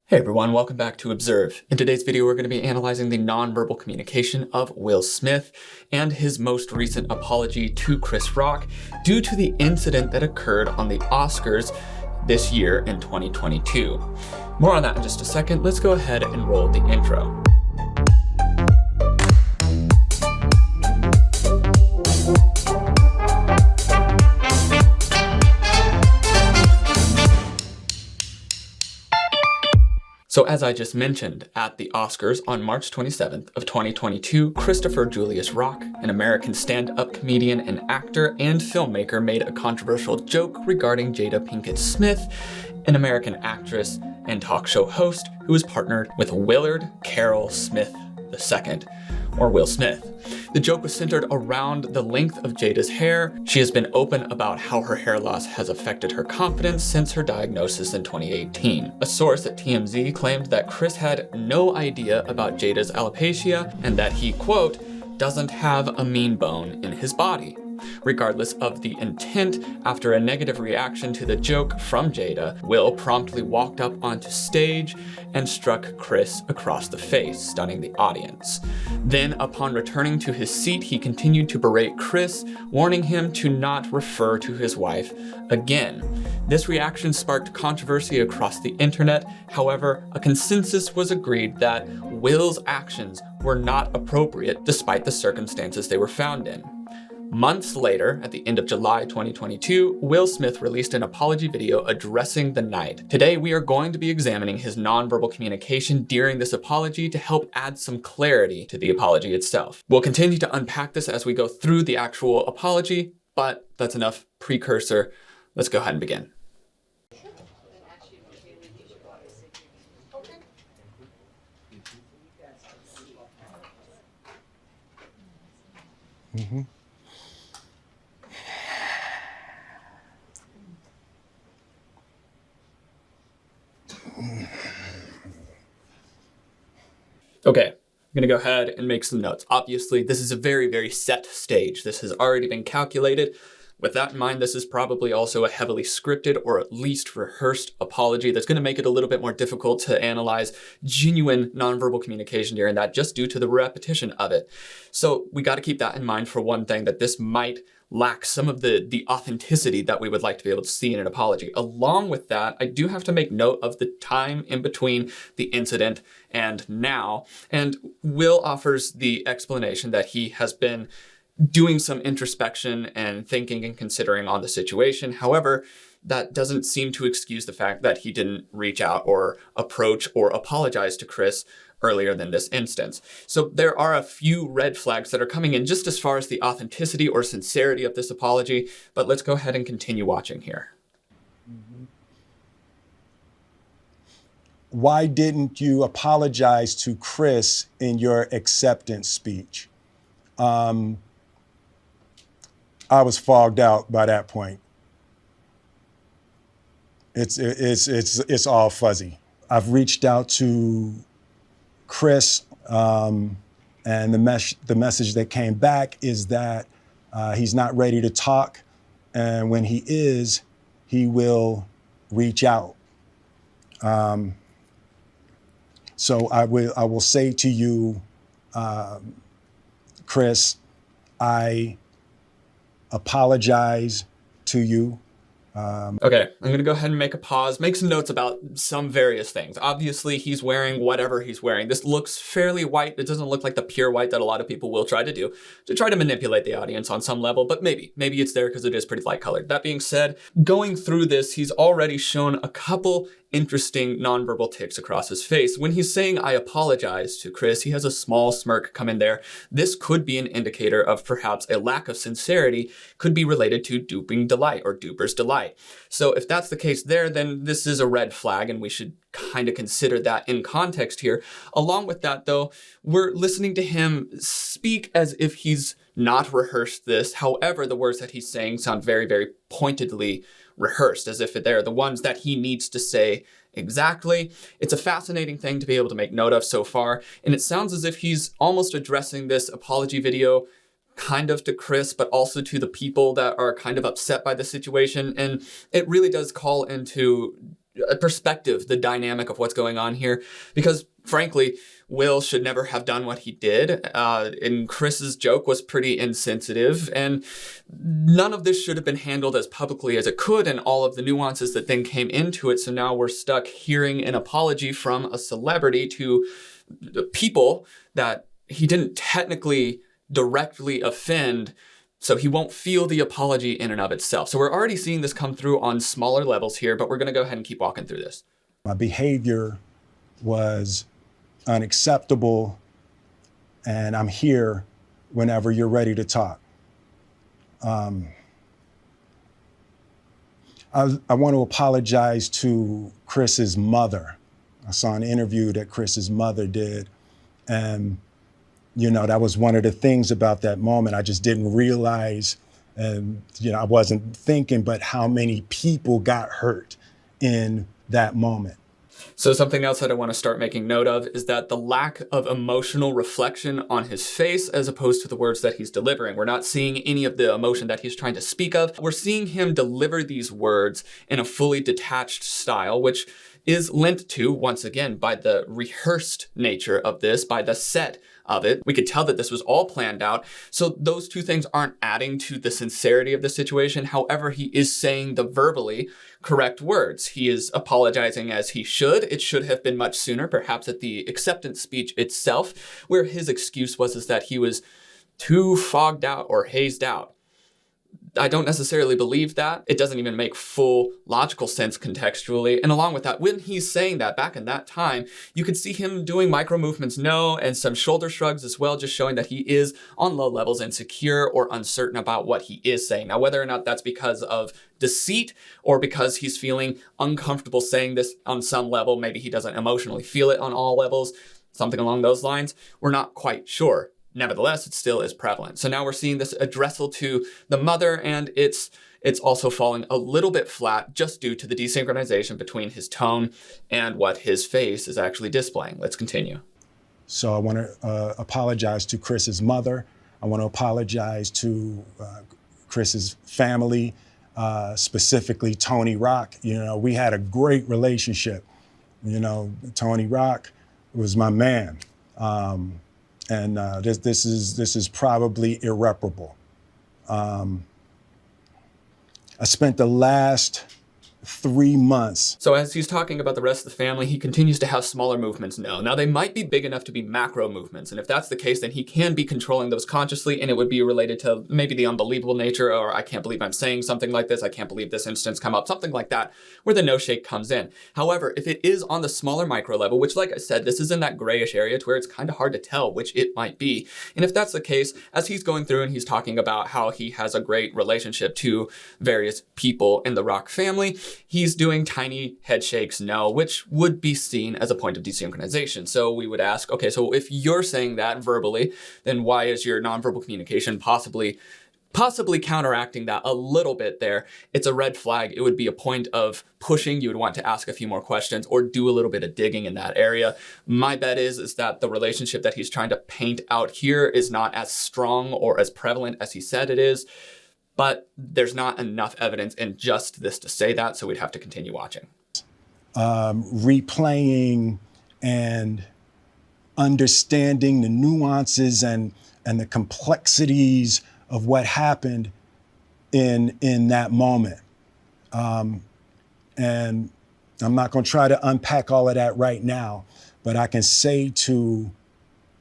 Hey everyone, welcome back to Observe. In today's video, we're going to be analyzing the nonverbal communication of Will Smith and his most recent apology to Chris Rock due to the incident that occurred on the Oscars this year in 2022. More on that in just a second. Let's go ahead and roll the intro. So as I just mentioned, at the Oscars on March 27th of 2022, Christopher Julius Rock, an American stand-up comedian and actor and filmmaker, made a controversial joke regarding Jada Pinkett Smith, an American actress and talk show host who is partnered with Willard Carroll Smith II, or Will Smith. The joke was centered around the length of Jada's hair. She has been open about how her hair loss has affected her confidence since her diagnosis in 2018. A source at TMZ claimed that Chris had no idea about Jada's alopecia and that he, quote, doesn't have a mean bone in his body. Regardless of the intent, after a negative reaction to the joke from Jada, Will promptly walked up onto stage and struck Chris across the face, stunning the audience. Then, upon returning to his seat, he continued to berate Chris, warning him to not refer to his wife again. This reaction sparked controversy across the internet. However, a consensus was agreed that Will's actions were not appropriate despite the circumstances they were found in. Months later, at the end of July 2022, Will Smith released an apology video addressing the night. Today, we are going to be examining his nonverbal communication during this apology to help add some clarity to the apology itself. We'll continue to unpack this as we go through the actual apology, but that's enough precursor. Let's go ahead and begin. Okay, I'm gonna go ahead and make some notes. Obviously, this is a very, very set stage. This has already been calculated. With that in mind, this is probably also a heavily scripted or at least rehearsed apology that's gonna make it a little bit more difficult to analyze genuine nonverbal communication during that just due to the repetition of it. So we gotta keep that in mind for one thing, that this might lack some of the authenticity that we would like to be able to see in an apology. Along with that, I do have to make note of the time in between the incident and now. And Will offers the explanation that he has been doing some introspection and thinking and considering on the situation. However, that doesn't seem to excuse the fact that he didn't reach out or approach or apologize to Chris earlier than this instance. So there are a few red flags that are coming in just as far as the authenticity or sincerity of this apology, but let's go ahead and continue watching here. Why didn't you apologize to Chris in your acceptance speech? I was fogged out by that point. It's all fuzzy. I've reached out to Chris, and the message that came back is that he's not ready to talk, and when he is, he will reach out. So I will say to you, Chris, I apologize to you. Okay, I'm gonna go ahead and make a pause, make some notes about some various things. Obviously, he's wearing whatever he's wearing. This looks fairly white. It doesn't look like the pure white that a lot of people will try to do to try to manipulate the audience on some level, but maybe it's there because it is pretty light colored. That being said, going through this, he's already shown a couple interesting nonverbal tics across his face. When he's saying, I apologize to Chris, he has a small smirk come in there. This could be an indicator of perhaps a lack of sincerity, could be related to duping delight or duper's delight. So if that's the case there, then this is a red flag and we should kind of consider that in context here. Along with that though, we're listening to him speak as if he's not rehearsed this. However, the words that he's saying sound very, very pointedly rehearsed, as if they're the ones that he needs to say exactly. It's a fascinating thing to be able to make note of so far, and it sounds as if he's almost addressing this apology video kind of to Chris, but also to the people that are kind of upset by the situation, and it really does call into perspective, the dynamic of what's going on here, because frankly, Will should never have done what he did. And Chris's joke was pretty insensitive, and none of this should have been handled as publicly as it could, and all of the nuances that then came into it. So now we're stuck hearing an apology from a celebrity to people that he didn't technically directly offend, so he won't feel the apology in and of itself. So we're already seeing this come through on smaller levels here, but we're going to go ahead and keep walking through this. My behavior was unacceptable, and I'm here whenever you're ready to talk. I want to apologize to Chris's mother. I saw an interview that Chris's mother did, and that was one of the things about that moment. I just didn't realize, and I wasn't thinking, but how many people got hurt in that moment. So something else that I want to start making note of is that the lack of emotional reflection on his face as opposed to the words that he's delivering. We're not seeing any of the emotion that he's trying to speak of. We're seeing him deliver these words in a fully detached style, which is lent to, once again, by the rehearsed nature of this, by the set of it. We could tell that this was all planned out. So those two things aren't adding to the sincerity of the situation. However, he is saying the verbally correct words. He is apologizing as he should. It should have been much sooner, perhaps at the acceptance speech itself, where his excuse was that he was too fogged out or hazed out. I don't necessarily believe that. It doesn't even make full logical sense contextually. And along with that, when he's saying that back in that time, you could see him doing micro movements, no, and some shoulder shrugs as well, just showing that he is on low levels insecure or uncertain about what he is saying. Now, whether or not that's because of deceit or because he's feeling uncomfortable saying this on some level, maybe he doesn't emotionally feel it on all levels, something along those lines, we're not quite sure. Nevertheless, it still is prevalent. So now we're seeing this addressal to the mother, and it's also falling a little bit flat just due to the desynchronization between his tone and what his face is actually displaying. Let's continue. So I want to apologize to Chris's mother. I want to apologize to Chris's family, specifically Tony Rock. We had a great relationship. Tony Rock was my man. And this is probably irreparable. I spent the last 3 months. So as he's talking about the rest of the family, he continues to have smaller movements. No. Now they might be big enough to be macro movements. And if that's the case, then he can be controlling those consciously, and it would be related to maybe the unbelievable nature, or I can't believe I'm saying something like this. I can't believe this instance come up, something like that, where the no shake comes in. However, if it is on the smaller micro level, which like I said, this is in that grayish area to where it's kind of hard to tell which it might be. And if that's the case, as he's going through and he's talking about how he has a great relationship to various people in the Rock family, he's doing tiny head shakes, no, which would be seen as a point of desynchronization. So we would ask, okay, so if you're saying that verbally, then why is your nonverbal communication possibly counteracting that a little bit there? It's a red flag. It would be a point of pushing. You would want to ask a few more questions or do a little bit of digging in that area. My bet is that the relationship that he's trying to paint out here is not as strong or as prevalent as he said it is. But there's not enough evidence in just this to say that, so we'd have to continue watching. Replaying and understanding the nuances and the complexities of what happened in that moment. And I'm not going to try to unpack all of that right now, but I can say to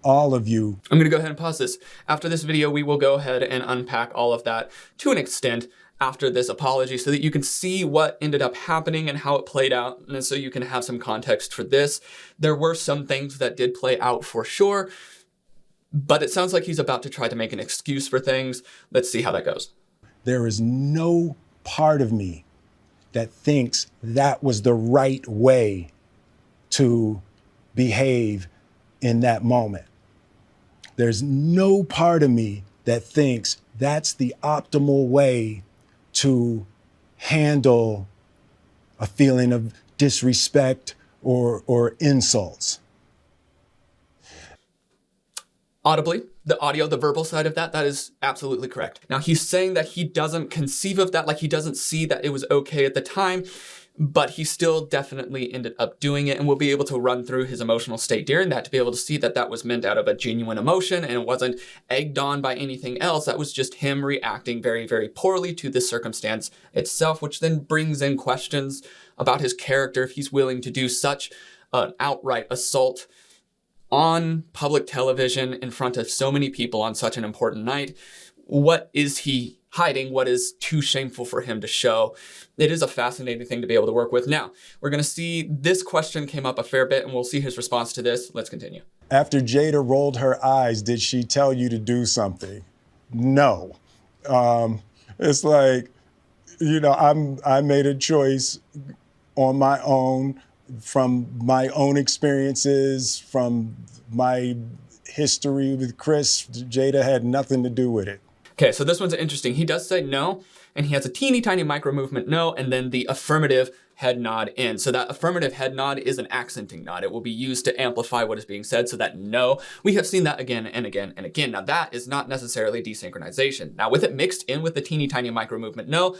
all of you. I'm going to go ahead and pause this. After this video, we will go ahead and unpack all of that to an extent after this apology so that you can see what ended up happening and how it played out, and so you can have some context for this. There were some things that did play out for sure, but it sounds like he's about to try to make an excuse for things. Let's see how that goes. There is no part of me that thinks that was the right way to behave in that moment. There's no part of me that thinks that's the optimal way to handle a feeling of disrespect or insults. Audibly, the audio, the verbal side of that is absolutely correct. Now he's saying that he doesn't conceive of that, like he doesn't see that it was okay at the time. but he still definitely ended up doing it, and we'll be able to run through his emotional state during that to be able to see that that was meant out of a genuine emotion and it wasn't egged on by anything else. That was just him reacting very, very poorly to the circumstance itself, which then brings in questions about his character if he's willing to do such an outright assault on public television in front of so many people on such an important night. What is he hiding? What is too shameful for him to show? It is a fascinating thing to be able to work with. Now, we're going to see this question came up a fair bit, and we'll see his response to this. Let's continue. After Jada rolled her eyes, did she tell you to do something? No. It's like, I made a choice on my own, from my own experiences, from my history with Chris. Jada had nothing to do with it. Okay, so this one's interesting. He does say no, and he has a teeny tiny micro movement no, and then the affirmative head nod in. So that affirmative head nod is an accenting nod. It will be used to amplify what is being said, so that no. We have seen that again and again and again. Now that is not necessarily desynchronization. Now with it mixed in with the teeny tiny micro movement no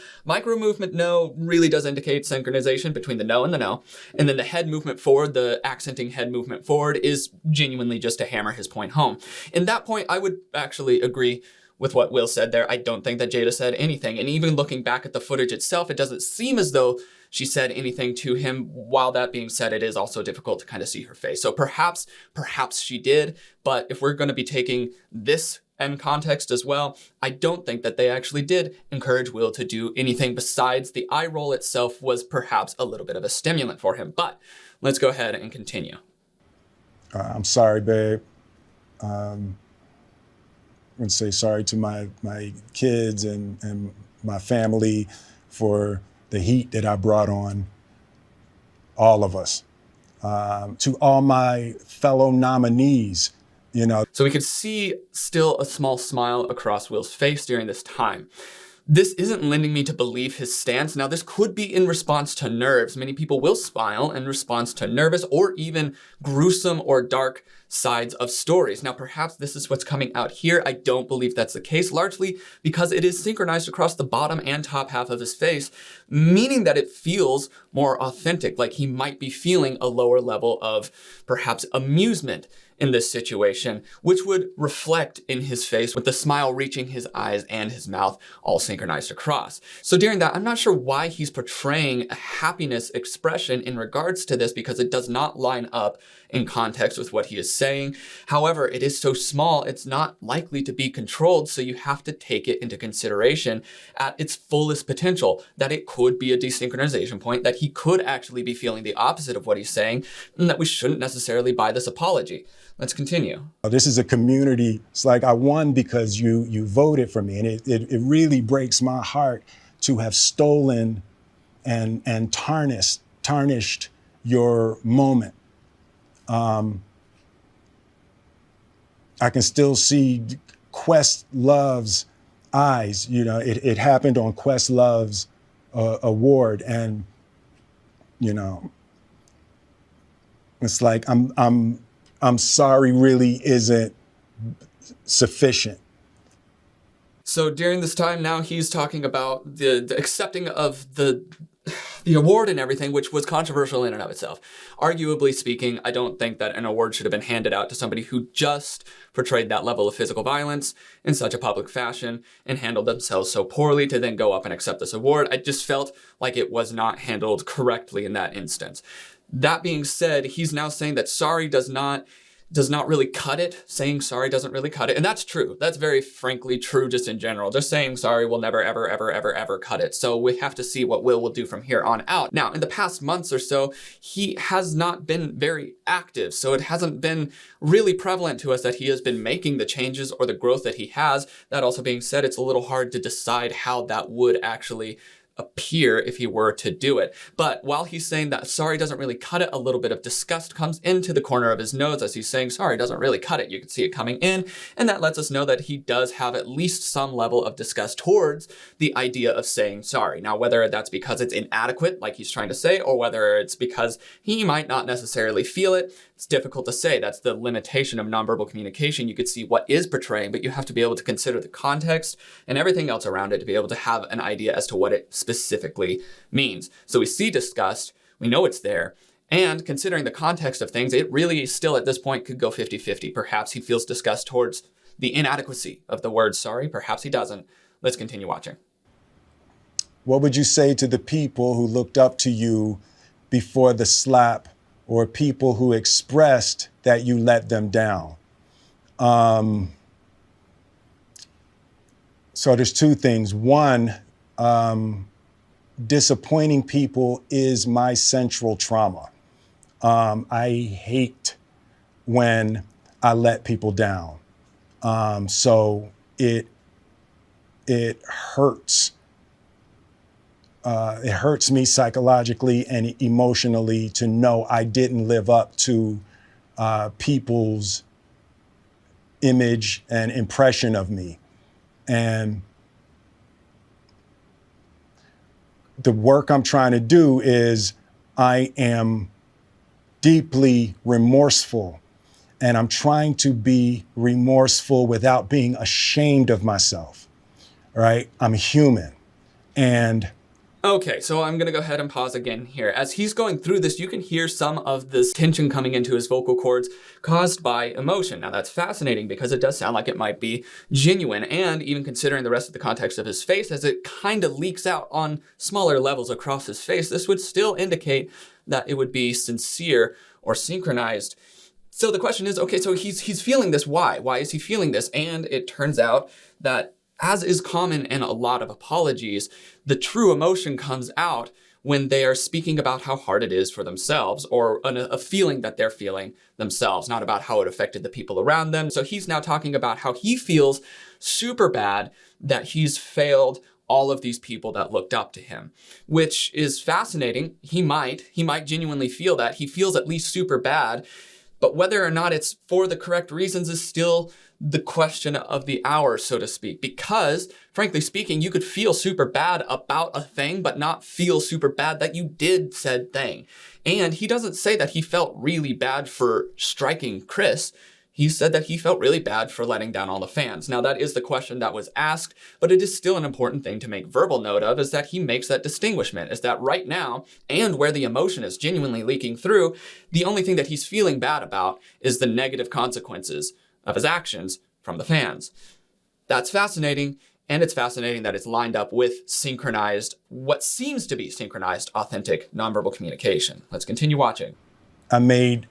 really does indicate synchronization between the no and the no. And then the head movement forward, the accenting head movement forward, is genuinely just to hammer his point home. In that point, I would actually agree with what Will said there. I don't think that Jada said anything. And even looking back at the footage itself, it doesn't seem as though she said anything to him. While that being said, it is also difficult to kind of see her face. So perhaps she did. But if we're going to be taking this in context as well, I don't think that they actually did encourage Will to do anything besides the eye roll itself was perhaps a little bit of a stimulant for him. But let's go ahead and continue. I'm sorry, babe. I'm going to say sorry to my kids and my family for the heat that I brought on all of us. To all my fellow nominees, So we could see still a small smile across Will's face during this time. This isn't lending me to believe his stance. Now, this could be in response to nerves. Many people will smile in response to nervous or even gruesome or dark sides of stories. Now, perhaps this is what's coming out here. I don't believe that's the case, largely because it is synchronized across the bottom and top half of his face, meaning that it feels more authentic, like he might be feeling a lower level of perhaps amusement in this situation, which would reflect in his face with the smile reaching his eyes and his mouth all synchronized across. So during that, I'm not sure why he's portraying a happiness expression in regards to this, because it does not line up in context with what he is saying. However, it is so small, it's not likely to be controlled, so you have to take it into consideration at its fullest potential, that it could be a desynchronization point, that he could actually be feeling the opposite of what he's saying, and that we shouldn't necessarily buy this apology. Let's continue. This is a community. It's like I won because you voted for me. And it really breaks my heart to have stolen and tarnished your moment. I can still see Questlove's eyes. It happened on Questlove's award. And, it's like I'm sorry really isn't sufficient. So during this time now, he's talking about the accepting of the award and everything, which was controversial in and of itself. Arguably speaking, I don't think that an award should have been handed out to somebody who just portrayed that level of physical violence in such a public fashion and handled themselves so poorly to then go up and accept this award. I just felt like it was not handled correctly in that instance. That being said, he's now saying that sorry does not really cut it. Saying sorry doesn't really cut it. And that's true. That's very frankly true just in general. Just saying sorry will never, ever, ever, ever, ever cut it. So we have to see what Will do from here on out. Now, in the past months or so, he has not been very active. So it hasn't been really prevalent to us that he has been making the changes or the growth that he has. That also being said, it's a little hard to decide how that would actually appear if he were to do it. But while he's saying that sorry doesn't really cut it, a little bit of disgust comes into the corner of his nose as he's saying sorry doesn't really cut it. You can see it coming in, and that lets us know that he does have at least some level of disgust towards the idea of saying sorry. Now, whether that's because it's inadequate, like he's trying to say, or whether it's because he might not necessarily feel it, it's difficult to say. That's the limitation of nonverbal communication. You could see what is portraying, but you have to be able to consider the context and everything else around it to be able to have an idea as to what it specifically means. So we see disgust, we know it's there, and considering the context of things, it really still at this point could go 50-50. Perhaps he feels disgust towards the inadequacy of the word sorry, perhaps he doesn't. Let's continue watching. What would you say to the people who looked up to you before the slap, or people who expressed that you let them down? So there's two things. One, disappointing people is my central trauma. I hate when I let people down. So it hurts. It hurts me psychologically and emotionally to know I didn't live up to people's image and impression of me. And the work I'm trying to do is I am deeply remorseful, and I'm trying to be remorseful without being ashamed of myself, right? I'm human. And okay, so I'm gonna go ahead and pause again here. As he's going through this, you can hear some of this tension coming into his vocal cords caused by emotion. Now that's fascinating because it does sound like it might be genuine, and even considering the rest of the context of his face, as it kind of leaks out on smaller levels across his face, this would still indicate that it would be sincere or synchronized. So the question is, okay, so he's feeling this. Why? Why is he feeling this? And it turns out that, as is common in a lot of apologies, the true emotion comes out when they are speaking about how hard it is for themselves, or a feeling that they're feeling themselves, not about how it affected the people around them. So he's now talking about how he feels super bad that he's failed all of these people that looked up to him, which is fascinating. He might genuinely feel that. He feels at least super bad, but whether or not it's for the correct reasons is still the question of the hour, so to speak, because frankly speaking, you could feel super bad about a thing, but not feel super bad that you did said thing. And he doesn't say that he felt really bad for striking Chris. He said that he felt really bad for letting down all the fans. Now that is the question that was asked, but it is still an important thing to make verbal note of, is that he makes that distinguishment, is that right now, and where the emotion is genuinely leaking through, the only thing that he's feeling bad about is the negative consequences of his actions from the fans. That's fascinating, and it's fascinating that it's lined up with synchronized, what seems to be synchronized, authentic, nonverbal communication. Let's continue watching. I made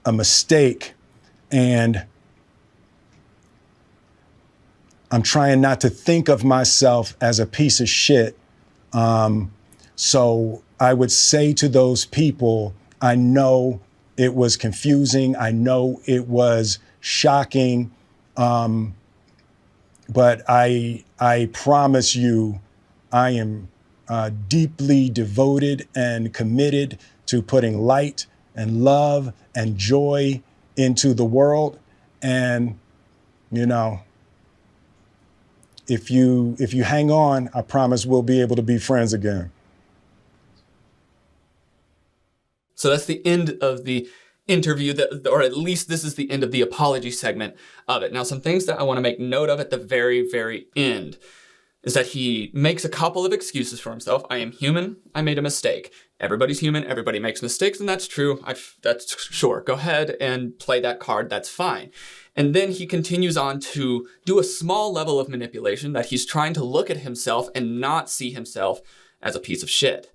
a mistake, and I'm trying not to think of myself as a piece of shit. So I would say to those people, I know it was confusing. I know it was shocking. But I promise you, I am deeply devoted and committed to putting light and love and joy into the world. And, you know, if you hang on, I promise we'll be able to be friends again. So that's the end of the interview, or at least this is the end of the apology segment of it. Now, some things that I want to make note of at the very, very end is that he makes a couple of excuses for himself. I am human. I made a mistake. Everybody's human. Everybody makes mistakes, and that's true. That's sure. Go ahead and play that card. That's fine. And then he continues on to do a small level of manipulation that he's trying to look at himself and not see himself as a piece of shit.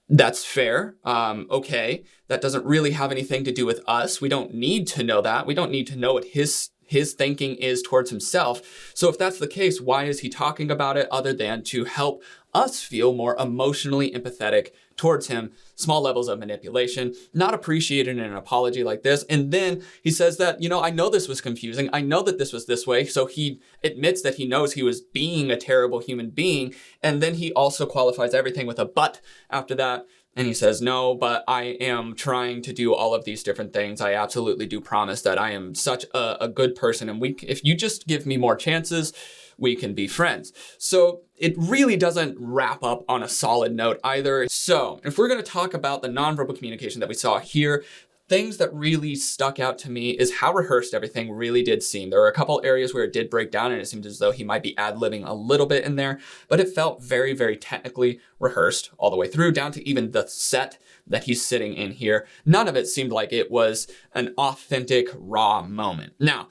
That's fair. Okay. That doesn't really have anything to do with us. We don't need to know that. We don't need to know what his thinking is towards himself. So if that's the case, why is he talking about it other than to help us feel more emotionally empathetic towards him? Small levels of manipulation, not appreciated in an apology like this. And then he says that, I know this was confusing. I know that this was this way. So he admits that he knows he was being a terrible human being. And then he also qualifies everything with a but after that. And he says, no, but I am trying to do all of these different things. I absolutely do promise that I am such a good person. And if you just give me more chances, we can be friends. So it really doesn't wrap up on a solid note either. So if we're going to talk about the nonverbal communication that we saw here, things that really stuck out to me is how rehearsed everything really did seem. There were a couple areas where it did break down and it seemed as though he might be ad-libbing a little bit in there, but it felt very, very technically rehearsed all the way through, down to even the set that he's sitting in here. None of it seemed like it was an authentic, raw moment. Now,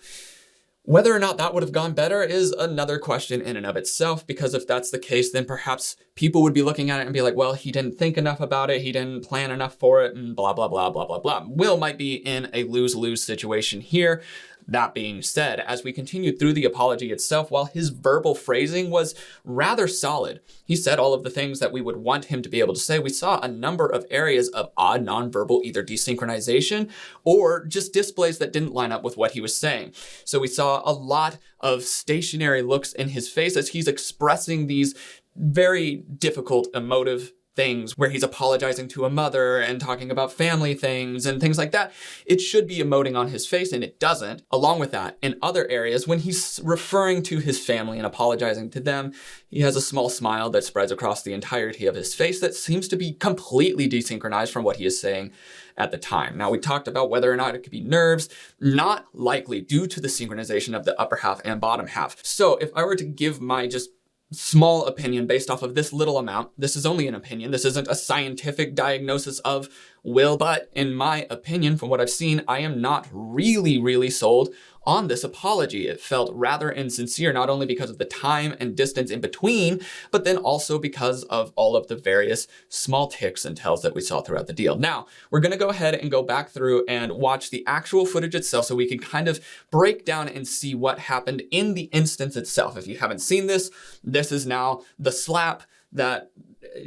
whether or not that would have gone better is another question in and of itself, because if that's the case, then perhaps people would be looking at it and be like, well, he didn't think enough about it, he didn't plan enough for it, and blah, blah, blah, blah, blah, blah. Will might be in a lose-lose situation here. That being said, as we continued through the apology itself, while his verbal phrasing was rather solid, he said all of the things that we would want him to be able to say. We saw a number of areas of odd nonverbal, either desynchronization or just displays that didn't line up with what he was saying. So we saw a lot of stationary looks in his face as he's expressing these very difficult, emotive things where he's apologizing to a mother and talking about family things and things like that. It should be emoting on his face, and it doesn't. Along with that, in other areas, when he's referring to his family and apologizing to them, he has a small smile that spreads across the entirety of his face that seems to be completely desynchronized from what he is saying at the time. Now, we talked about whether or not it could be nerves, not likely due to the synchronization of the upper half and bottom half. So if I were to give my just small opinion based off of this little amount, this is only an opinion, this isn't a scientific diagnosis of Will, but in my opinion, from what I've seen, I am not really sold on this apology. It felt rather insincere, not only because of the time and distance in between, but then also because of all of the various small ticks and tells that we saw throughout the deal. Now, we're gonna go ahead and go back through and watch the actual footage itself so we can kind of break down and see what happened in the instance itself. If you haven't seen this, this is now the slap that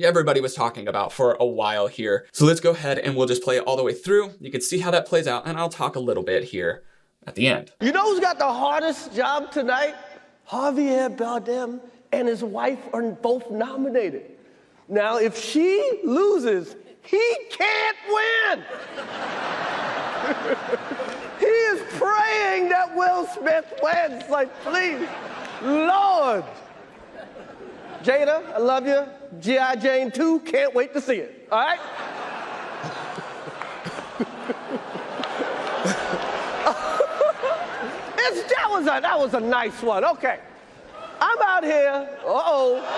everybody was talking about for a while here. So let's go ahead and we'll just play it all the way through. You can see how that plays out, and I'll talk a little bit here at the end. You know who's got the hardest job tonight? Javier Bardem and his wife are both nominated. Now, if she loses, he can't win. He is praying that Will Smith wins. Like, please, Lord. Jada, I love you. G.I. Jane 2, can't wait to see it. All right? That was a nice one. Okay. I'm out here.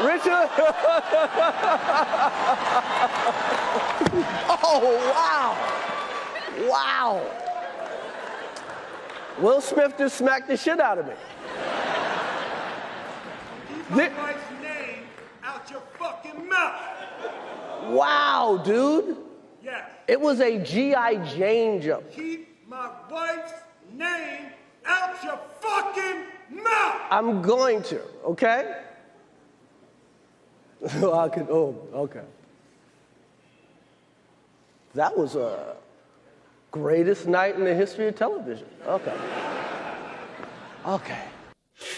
Richard. Oh, wow. Wow. Will Smith just smacked the shit out of me. Keep my wife's name out your fucking mouth. Wow, dude. Yes. It was a G.I. Jane jump. Keep my wife's name out your fucking mouth. I'm going to, okay? Okay. That was a greatest night in the history of television. Okay. Okay.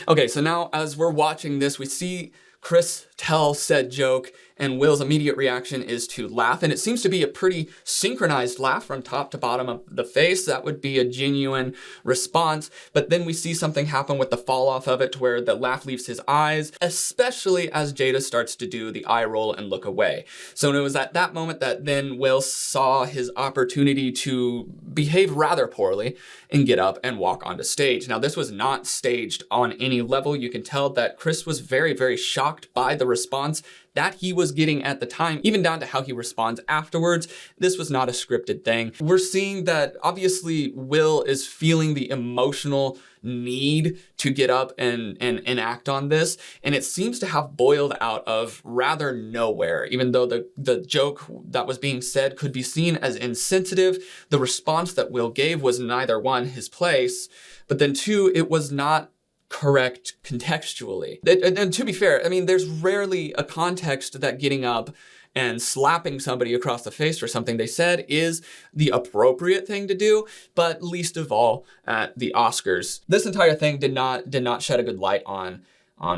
Okay, so now as we're watching this, we see Chris tell said joke, and Will's immediate reaction is to laugh, and it seems to be a pretty synchronized laugh from top to bottom of the face. That would be a genuine response, but then we see something happen with the fall off of it to where the laugh leaves his eyes, especially as Jada starts to do the eye roll and look away. So it was at that moment that then Will saw his opportunity to behave rather poorly and get up and walk onto stage. Now, this was not staged on any level. You can tell that Chris was very shocked by the response that he was getting at the time, even down to how he responds afterwards. This was not a scripted thing. We're seeing that obviously Will is feeling the emotional need to get up and act on this, and it seems to have boiled out of rather nowhere. Even though the joke that was being said could be seen as insensitive, the response that Will gave was neither one, his place, but then two, it was not correct contextually. And to be fair, I mean, there's rarely a context that getting up and slapping somebody across the face for something they said is the appropriate thing to do, but least of all at the Oscars. This entire thing did not shed a good light on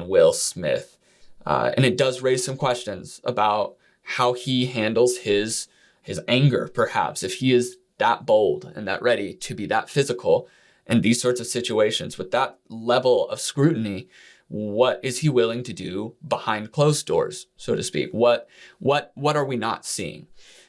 Will Smith. And it does raise some questions about how he handles his anger, perhaps, if he is that bold and that ready to be that physical in these sorts of situations with that level of scrutiny. What is he willing to do behind closed doors, so to speak? What are we not seeing?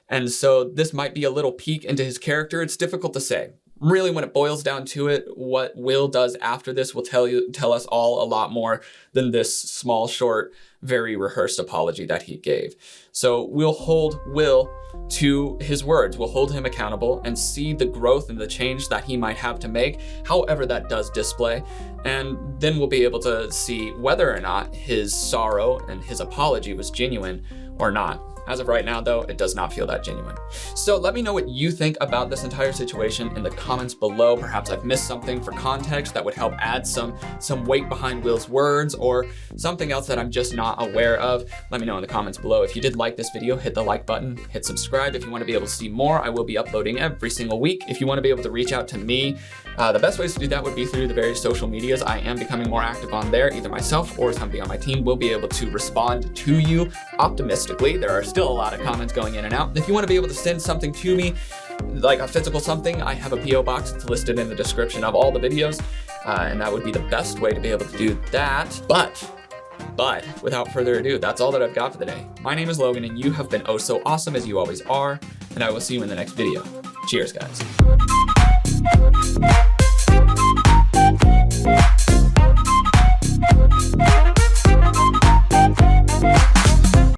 And so this might be a little peek into his character. It's difficult to say. Really, when it boils down to it, what Will does after this will tell us all a lot more than this small, short, very rehearsed apology that he gave. So we'll hold Will to his words. We'll hold him accountable and see the growth and the change that he might have to make, however that does display. And then we'll be able to see whether or not his sorrow and his apology was genuine or not. As of right now, though, it does not feel that genuine. So let me know what you think about this entire situation in the comments below. Perhaps I've missed something for context that would help add some weight behind Will's words, or something else that I'm just not aware of. Let me know in the comments below. If you did like this video, hit the like button, hit subscribe. If you want to be able to see more, I will be uploading every single week. If you want to be able to reach out to me, the best ways to do that would be through the various social medias. I am becoming more active on there. Either myself or somebody on my team will be able to respond to you optimistically. There are still a lot of comments going in and out. If you want to be able to send something to me, like a physical something, I have a PO box. It's listed in the description of all the videos, and that would be the best way to be able to do that. But without further ado, that's all that I've got for the day. My name is Logan, and you have been oh so awesome as you always are, and I will see you in the next video. Cheers, guys.